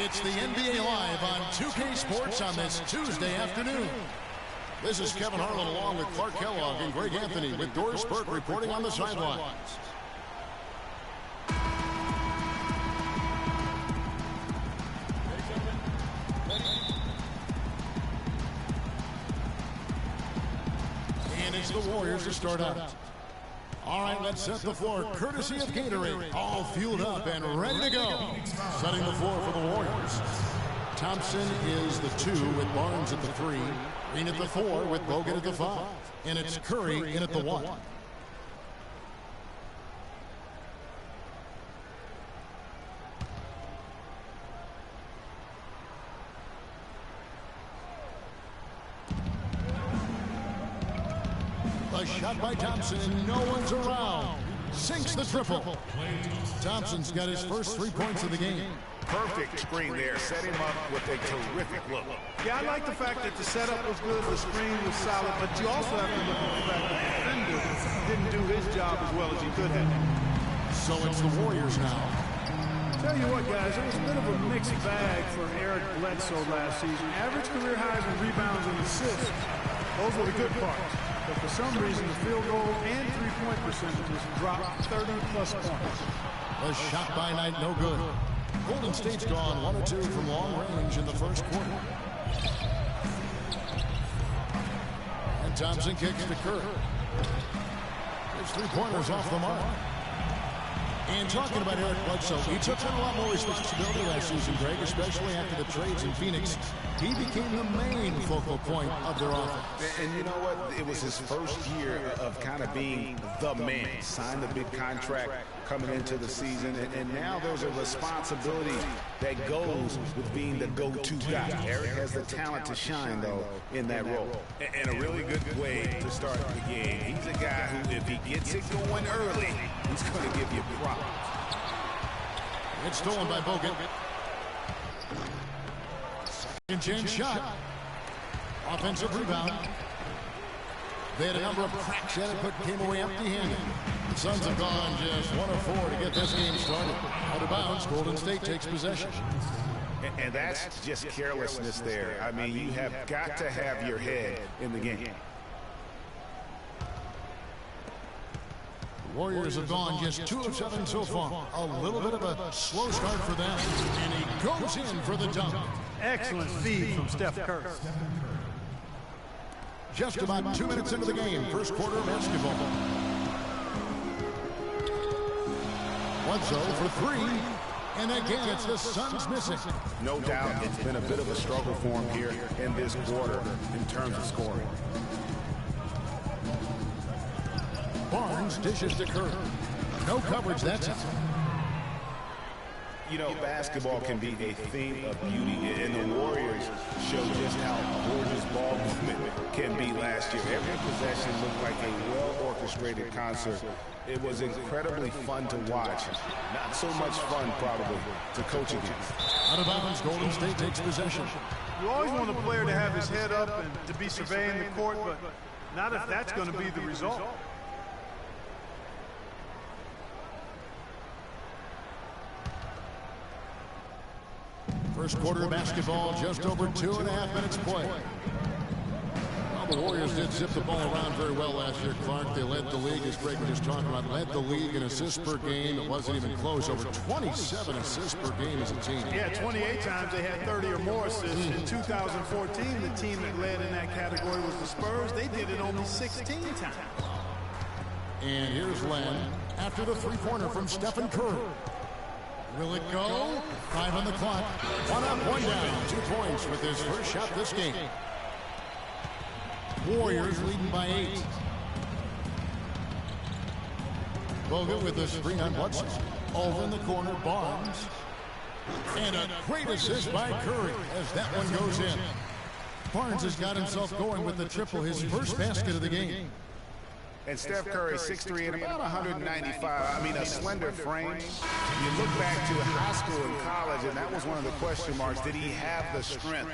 It's the NBA Live on 2K Sports on this Tuesday afternoon. This is Kevin Harlan along with Clark Kellogg and Greg Anthony with Doris Burke reporting on the sidelines. And it's the Warriors to start out. All right, let's set the floor, courtesy of Gatorade. All fueled up and ready to go. Setting the floor for the Warriors. Thompson is the 2 with Barnes at the 3. Green at the 4 with Bogut at the 5. And it's Curry in at the 1. A shot by Thompson, and no one's around. Sinks the triple. Thompson's got his first 3 points of the game. Perfect screen there. Set him up with a terrific look. Yeah, I like the fact that the setup was good, the screen was solid, but you also have to look at the fact that the defender didn't do his job as well as he could have. So it's the Warriors now. Tell you what, guys, it was a bit of a mixed bag for Eric Bledsoe last season. Average career highs in rebounds and assists. Those were the good parts. But for some reason, the field goal and three-point percentages dropped 30-plus points. A shot by Knight, no good. Golden State's gone 1 or 2 from long range in the first quarter. And Thompson kicks to Curry. His 3-pointers off the mark. And talking about Eric Bledsoe, he took on a lot more responsibility last season, Greg, especially after the trades in Phoenix. He became the main focal point of their offense. And you know what? It was his first year of kind of being the man. Signed the big contract coming into the season, and now there's a responsibility that goes with being the go-to guy. Eric has the talent to shine, though, in that role. And a really good way to start the game. He's a guy who, if he gets it going early, he's going to give you problems. It's stolen by Bogut. Second chance shot. Offensive rebound. They had a number of cracks at it, but came away empty-handed. The Suns have gone just 1 of 4 to get this game started. Out of bounds, Golden State takes possession. And that's just carelessness there. I mean, you have got to have your head in the game. Warriors have gone just 2 of 7 so far. A little bit of a slow start for them. And he goes in for the dunk. Excellent feed from Steph Curry. Just about 2 minutes into the game. First quarter basketball. Bledsoe for 3. And again, it's the Suns missing. No doubt it's been a bit of a struggle for him here in this quarter in terms of scoring. Barnes dishes to Curry. No coverage that time. You know, basketball can be a thing of beauty, and the Warriors show just how gorgeous ball movement can be last year. Every possession looked like a well-orchestrated concert. It was incredibly fun to watch. Not so much fun, probably, to coach against. Out of bounds, Golden State takes possession. You always want a player to have his head up and to be surveying the court, but not if that's going to be the result. First quarter of basketball, just over 2.5 minutes play. Well, the Warriors did zip the ball around very well last year, Clark. They led the league, as Greg was just talking about, led the league in assists per game. It wasn't even close. Over 27 assists per game as a team. Yeah, 28 times they had 30 or more assists. In 2014, the team that led in that category was the Spurs. They did it only 16 times. And here's Len after the 3-pointer from Stephen Curry. Will it go? 5 on the clock. 1 up, 1 down. 2 points with his first shot this game. Warriors leading by 8. Bogut with the screen on Bledsoe. Over in the corner, Barnes. And a great assist by Curry as that one goes in. Barnes has got himself going with the triple, his first basket of the game. And Steph Curry, 6'3" and about 195. I mean, a slender frame. You look back to high school and college, and that was one of the question marks. Did he have the strength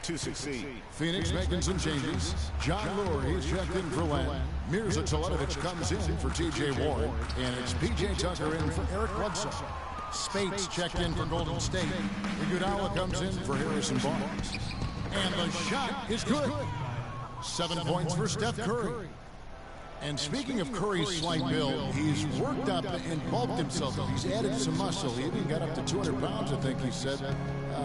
to succeed? Phoenix making some changes. John Lure, he's checked in for Len. Mirza Teletovic comes in for T.J. Warren. And it's P.J. Tucker in for Eric Bledsoe. Spates checked in for Golden State. Iguodala comes in for Harrison Barnes. And the shot is good. 7 points for Steph Curry. And speaking of Curry's slight build, he's worked up and bulked himself up. He's added some muscle. He even got up to 200 pounds, I think he said.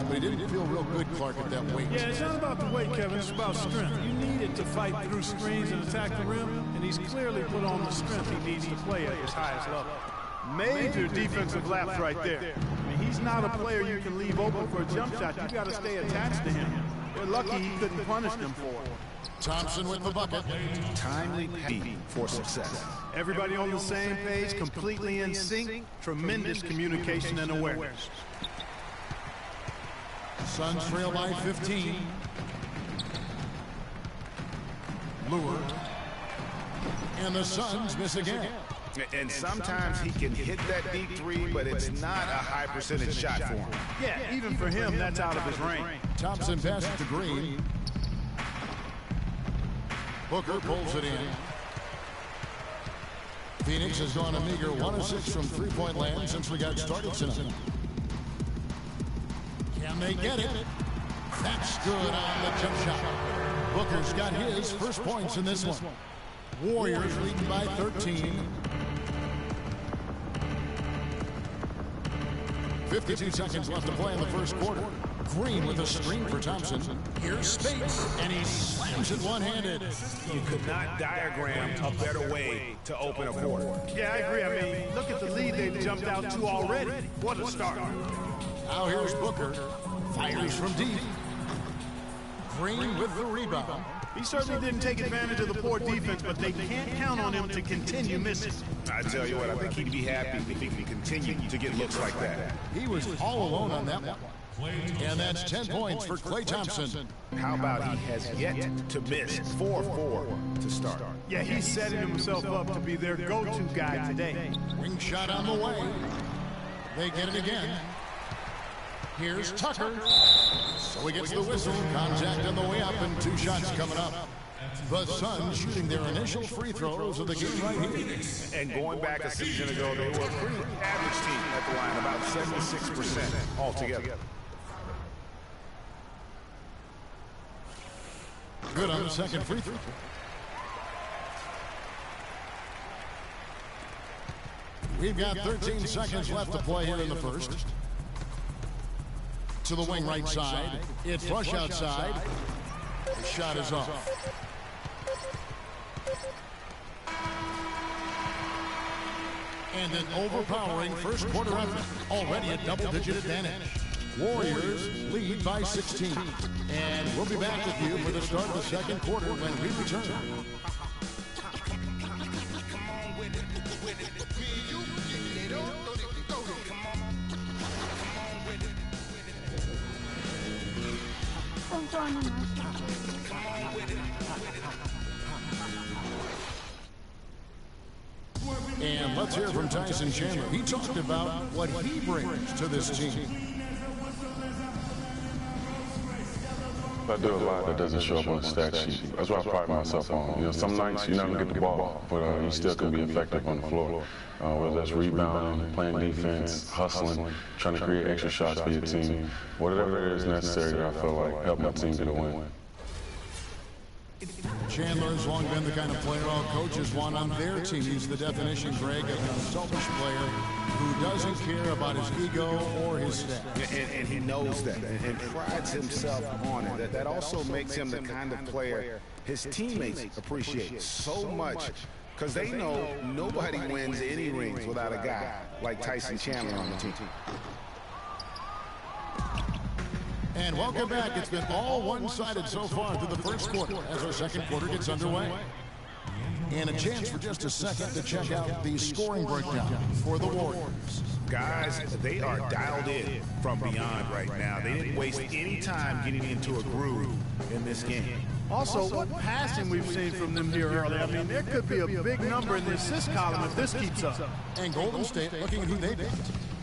But he didn't feel real good, Clark, at that weight. Yeah, it's not about the weight, Kevin. It's about strength. You need it to fight through screens and attack the rim, and he's clearly put on the strength he needs to play at his highest level. Major defensive lapse right there. I mean, he's not a player you can leave open for a jump shot. You got to stay attached to him. They're lucky he couldn't punish them for it. Thompson with the bucket. Timely for success. Everybody on the same page, completely in sync. Tremendous communication and awareness. Suns trail by 15. Lured. And the Suns miss again. And sometimes he can hit that deep three, but it's not a high percentage shot for him. Yeah, even for him, that's out of his range. Thompson passes to Green. Booker pulls it in. Phoenix has gone a meager 1 of 6 from three-point land since we got started tonight. Can they get it? That's good on the jump shot. Booker's got his first points in this one. Warriors leading by 13. 52 seconds left to play in the first quarter. Green with a screen for Thompson. Here's Spates, and he slams it one-handed. You could not diagram a better way to open a quarter. Yeah, I agree. I mean, look at the lead they've jumped out to already. What a start. Now here's Booker. Fires from deep. Green with the rebound. He certainly didn't take advantage of the poor defense, but they can't count on him to continue missing. I tell you what, I think he'd be happy if he can continue to get looks like that. He was all alone on that one. And that's 10 points for Klay Thompson. How about he has yet to miss 4-4 to start? Yeah, he's setting himself up to be their go-to guy today. Wing shot on the way. They get it again. Here's Tucker. So he gets the whistle. Contact on the way up and 2 shots coming up. The Suns shooting their initial free throws of the game right here. And going back a season ago, they were a pretty average team at the line, about 76% altogether. Good on the second free throw. We've got 13 seconds left to play here in the first. To the wing right side. It's flush outside. The shot is off. And an overpowering first quarter effort. Already a double-digit advantage. Warriors lead by 16. And we'll be back with you for the start of the second quarter when we return. And let's hear from Tyson Chandler. He talked about what he brings to this team. I do a lot that doesn't show up on the stat sheet. That's what I pride myself on. You know, some nights you're not going to get the ball, but you still can be effective on the floor. Whether that's rebounding, playing defense, hustling, trying to create extra shots for your team. Whatever it is necessary that I feel like help my team get a win. Chandler has long been the kind of player all coaches want on their team. He's the definition, Greg, of a selfish player who doesn't care about his ego or his stats. And he knows that and prides himself on it. That also makes him the kind of player his teammates appreciate so much because they know nobody wins any rings without a guy like Tyson Chandler on the team. And welcome back. It's been all one-sided so far through the first quarter as our second quarter gets underway. And a chance for just a second to check out the scoring breakdown for the Warriors. Guys, they are dialed in from beyond right now. They didn't waste any time getting into a groove in this game. Also, what passing we've seen from them here early. I mean, there could be a big number in the assist column if this keeps up. And Golden State looking at who they picked.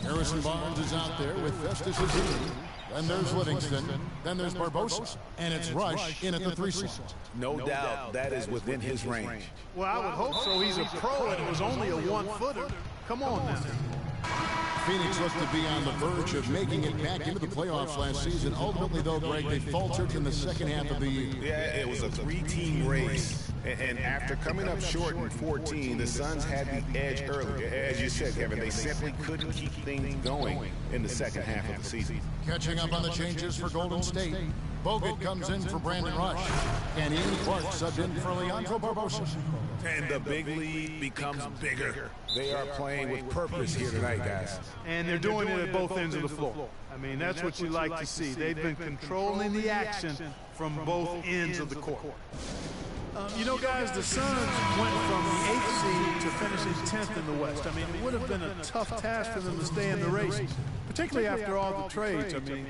Harrison Barnes is out there with Festus Ezeli. Then there's Livingston. Then there's Barbosa. And it's Rush in at the 3 slot. No doubt that is within his range. Well, I would hope so. He's a pro and it was only a 1-footer. Come on now. Phoenix looked to be on the verge of making it back into the playoffs last season. Ultimately, though, Greg, they faltered in the second half of the year. Yeah, it was a three-team race. And after coming up short in 14, the Suns had the edge early. As you said, Kevin, they simply couldn't keep things going in the second half of the season. Catching up on the changes for Golden State. Bogut comes in for Brandon Rush. And Ian Clark subbed in for Leandro Barbosa. And the big lead becomes bigger. They are playing with purpose here tonight, guys. And they're doing it at both ends of the floor. I mean, that's what you like to see. They've been controlling the action from both ends of the court. You know, guys, the Suns went from the 8th seed to finishing 10th in the West. I mean, it would have been a tough task for them to stay in the race, particularly after all the trades. I mean,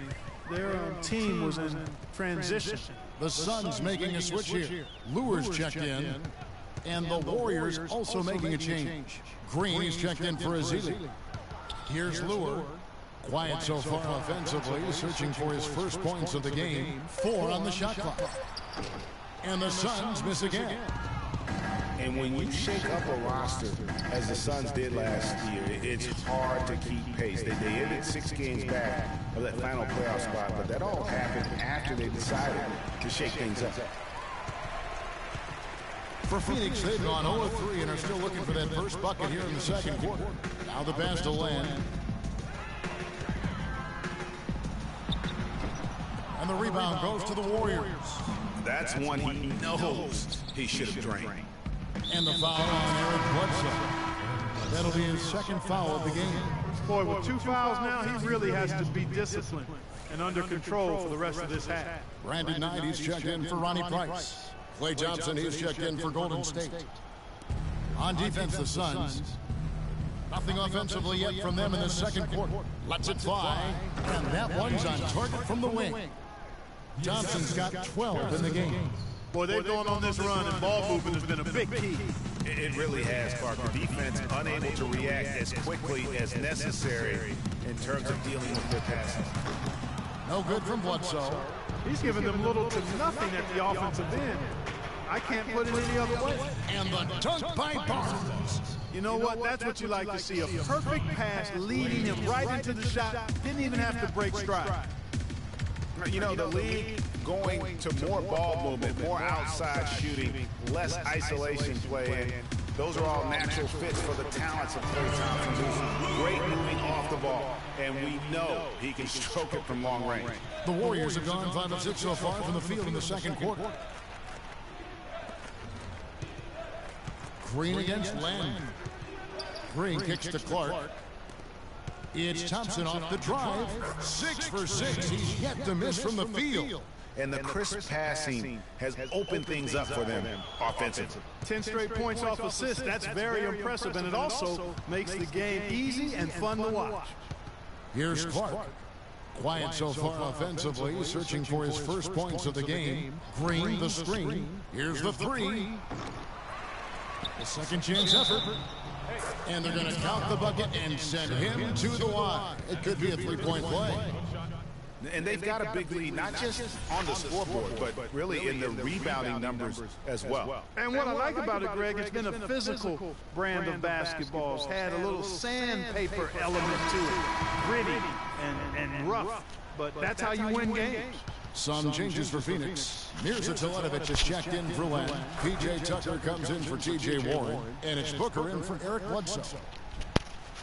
their team was in transition. The Suns making a switch here. Lewis checked in, and the Warriors also making a change. Green is checked in for Ezeli. Here's Lure. Quiet so far offensively, searching for his first points of the game. 4 on the shot clock. And the Suns miss again. And when you shake up a roster, as the Suns did last year, it's hard to keep pace. They ended 6 games back of that final playoff spot, but that all happened after they decided to shake things up. For Phoenix, they've gone 0-3 and are still looking for that first bucket here in the second quarter. Now the pass to Len. And the rebound goes to the Warriors. That's one he knows he should have drained. And the foul on Eric Bledsoe. That'll be his second foul of the game. Boy, with 2 fouls now, he really has to be disciplined and under control for the rest of this half. Brandon Knight, he's checked in for Ronnie Price. Klay Thompson, he's checked in for Golden State. On defense, the Suns. Nothing offensively yet from them in the second quarter. Lets it fly. And that one's on target from the wing. Thompson's got 12 in the game. Boy, they've gone on this run, and ball movement has been a big key. It really has, Parker. Defense unable to react as quickly as necessary in terms of dealing with their passes. No good from Bledsoe. He's given them little to nothing at the offensive end. I can't put it any other way. And the dunk by Barnes. You know what? That's what you like to see. A perfect pass leading him right into the shot. Didn't even have to break stride. You know, the league going to more ball movement, more outside shooting, less isolation play, and those are all natural fits for the talents of Klay Thompson, who's great moving off the ball, and we know he can stroke it from long range. The Warriors have gone 5 of 6 so far from the field in the second quarter. Green against Len. Green kicks to Clark. It's Thompson off the drive. 6 for 6. He's yet to miss from the field. And the crisp passing has opened things up for them offensively. 10 straight points off assists. That's very impressive, and it also makes the game easy and fun to watch. Here's Clark. Quiet so far offensively, searching for his first points of the game. Green the screen. Here's the 3. The second chance effort. And they're going to count the bucket and send him to the line. It could be a 3-point play. And they've got a big lead, not just on the scoreboard, but really in the rebounding numbers as well. And what I like about it, Greg, it's been a physical brand of basketball. It's had a little sandpaper element to it. Gritty and rough. But that's how you win games. Some changes for Phoenix. Mirza Teletovic is checked in for Len. P.J. Tucker comes in for T.J. Warren. And it's Booker in for Eric Bledsoe.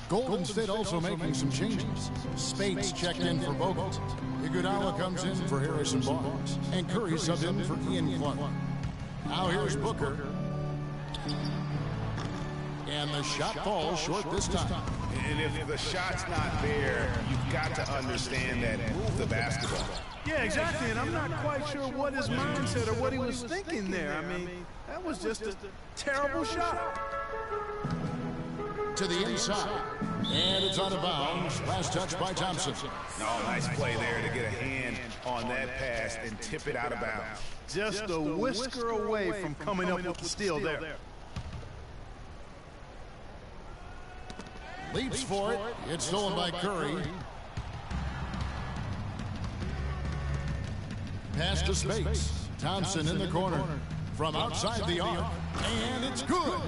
Golden State also making some changes. Spates checked in for Bogut. Iguodala comes in for Harrison Barnes. And Curry subbed in for Ian Clark. Now here's Booker. And the shot falls short this time. And if the shot's not there, you've got to understand that move the basketball. Yeah, exactly, and I'm not quite sure what his mindset or what he was thinking there. I mean, that was just a terrible shot. To the inside, and it's out of bounds. Last touch by Thompson. Oh, nice play there to get a hand on that pass and tip it out of bounds. Just a whisker away from coming up with the steal there. Leaps for it. It's stolen by Curry. Pass to Spates. Thompson in the corner. From outside the arc. And it's good.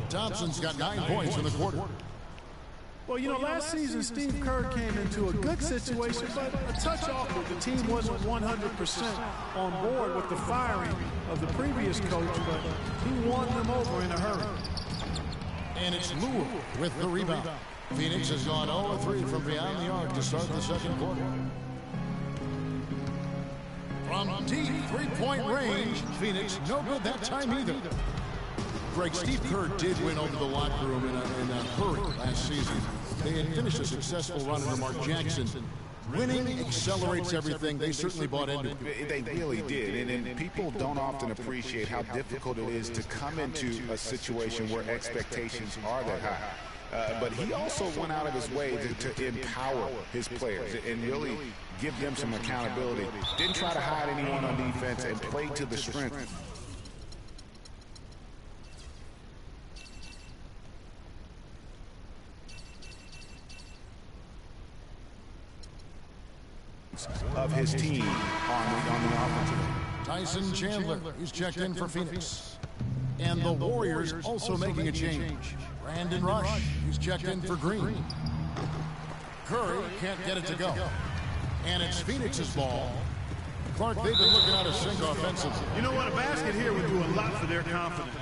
Thompson's got 9 points in the quarter. Well, you know, last season, Steve Kerr came into a good situation, but a touch awkward. The team wasn't 100% on board with the firing of the previous coach, but he won them over in a hurry. And it's Lure with the rebound. Phoenix has gone 0-3 from beyond the arc to start the second quarter. From deep three-point range, Phoenix no good that time either. Greg, Steve Kerr did win over the locker room in a hurry last season. They had finished a successful run under Mark Jackson. Winning accelerates everything. They certainly bought into it. They really did. And people don't often appreciate how difficult it is to come into a situation where expectations are that high. But he also went out of his way to empower his players and really give them some accountability. Didn't try to hide anyone on defense and played to the strength of his team on the offensive end. Tyson Chandler, who's checked in for Phoenix. And the Warriors also making a change. Brandon Rush, who's checked in for Green. Curry can't get it to go. And it's Phoenix's ball. Clark, they've been looking out of sync offensively. You know what? A basket here would do a lot for their confidence.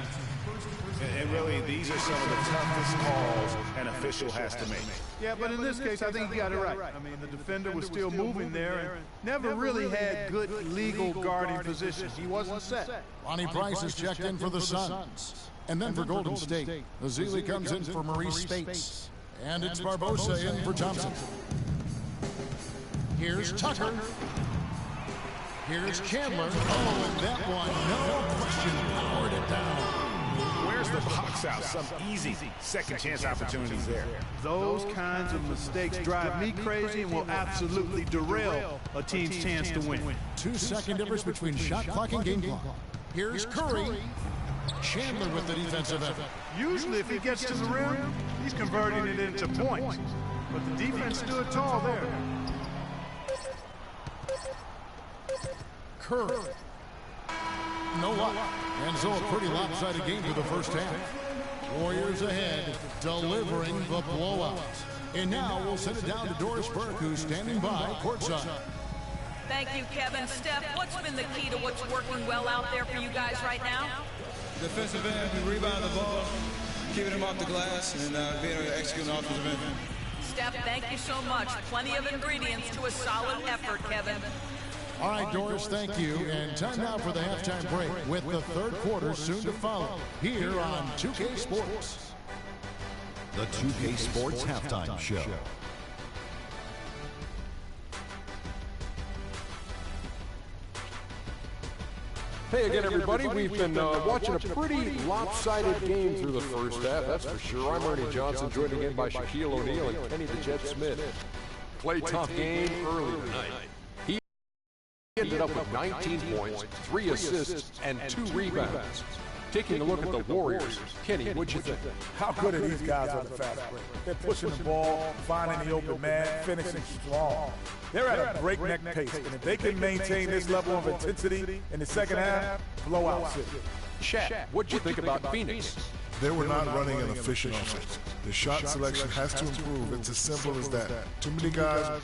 And really, these are some of the toughest calls an official has to make. Yeah, but in this case, I think he got it right. I mean, the defender was still moving there and never really had good legal guarding position. He wasn't set. Lonnie Price is checked in for the Suns. And then for Golden State, Azili comes in for Maurice Spates. And it's Barbosa in for Thompson. Here's Tucker. Here's Chandler. Oh, and that one, no question, powered it down. Where's the box out? Some easy second chance opportunities there. Those kinds of mistakes drive me crazy and will absolutely derail a team's chance to win. 2-second difference between shot clock and game clock. Here's Curry. Chandler with the defensive effort. Usually if he gets to the rim, he's converting it into points. But the defense stood tall there. Curry. No luck. And so a pretty lopsided game for the first half. Warriors ahead, delivering the blowout. And now we'll send it down to Doris Burke, who's standing by courtside. Thank you, Kevin. Steph, what's been the key to what's working well out there for you guys right now? Defensive end, we rebound the ball, keeping them off the glass, and being able to execute an offensive end. Steph, thank you so much. Plenty of ingredients to a solid effort, Kevin. All right, Doris, thank you. And time now for the halftime break with the third quarter soon to follow here on 2K Sports. The 2K Sports Halftime Show. Hey again, everybody. We've been watching a pretty lopsided game through the first half, that's for sure. I'm Ernie Johnson, joined again by Shaquille O'Neal and Kenny the Jet Smith. Play tough game early tonight. He ended up with 19 points, 3 assists, and 2 rebounds. Taking a look at the Warriors, Kenny, what'd you think? How good are these guys on the fast break? They're pushing the ball, finding the open man, finishing strong. They're at a breakneck pace, and if they can maintain this level of intensity in the second half, blowout city. Shaq, what'd you think about Phoenix? They were not running an efficient offense. The shot selection has to improve. It's as simple as that. Too many guys